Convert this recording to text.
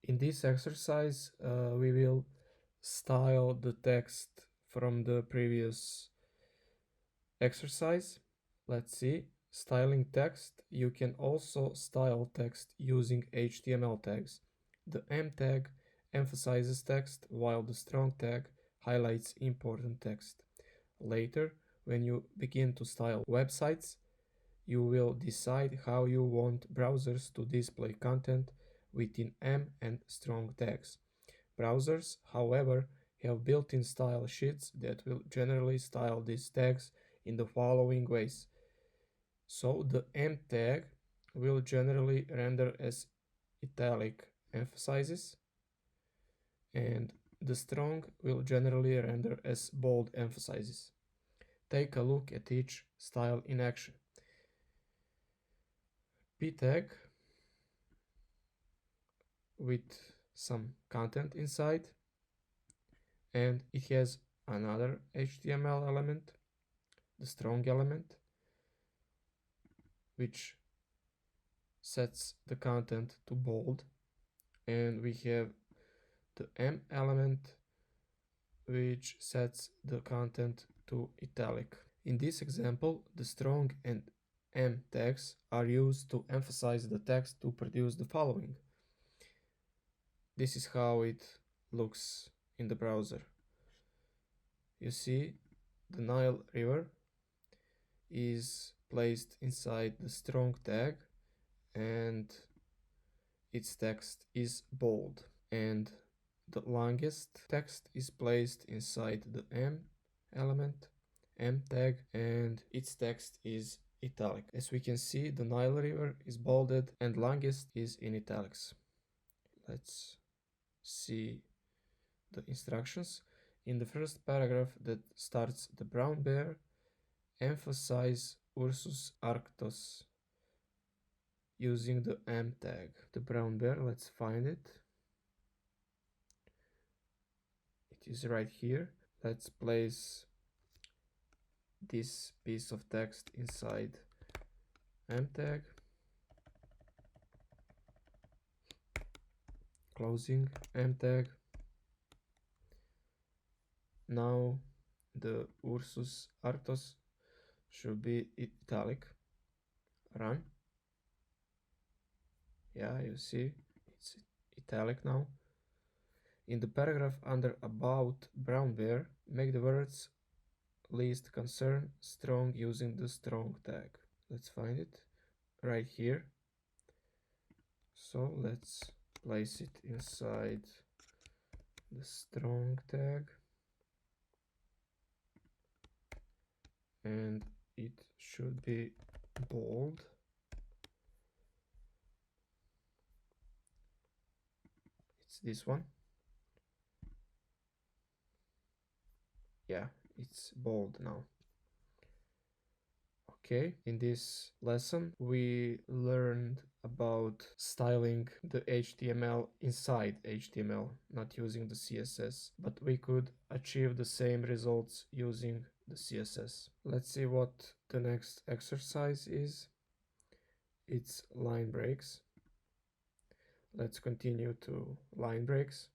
In this exercise, we will style the text from the previous exercise. Let's see. Styling text. You can also style text using HTML tags. The M tag emphasizes text, while the strong tag highlights important text. Later, when you begin to style websites, you will decide how you want browsers to display content within M and strong tags. Browsers, however, have built-in style sheets that will generally style these tags in the following ways. So the M tag will generally render as italic emphasizes, and the strong will generally render as bold emphasizes. Take a look at each style in action. P tag with some content inside, and it has another HTML element, the strong element, which sets the content to bold, and we have the M element, which sets the content to italic. In this example, the strong and M tags are used to emphasize the text to produce the following. This is how it looks in the browser. You see, the Nile River is placed inside the strong tag, and its text is bold, and the longest text is placed inside the M element, M tag, and its text is italic. As we can see, the Nile River is bolded and longest is in italics. Let's see the instructions. In the first paragraph that starts, the brown bear emphasize Ursus arctos using the M tag. The brown bear, let's find it. It is right here. Let's place this piece of text inside M tag. Closing M tag. Now the Ursus arctos should be italic. Run. Yeah, you see, it's italic now. In the paragraph under about brown bear, make the words least concern strong using the strong tag. Let's find it right here. So let's place it inside the strong tag, and it should be bold. It's this one. Yeah, it's bold now. Okay, in this lesson we learned about styling the HTML inside HTML, not using the CSS, but we could achieve the same results using the CSS. Let's see what the next exercise is. It's line breaks. Let's continue to line breaks.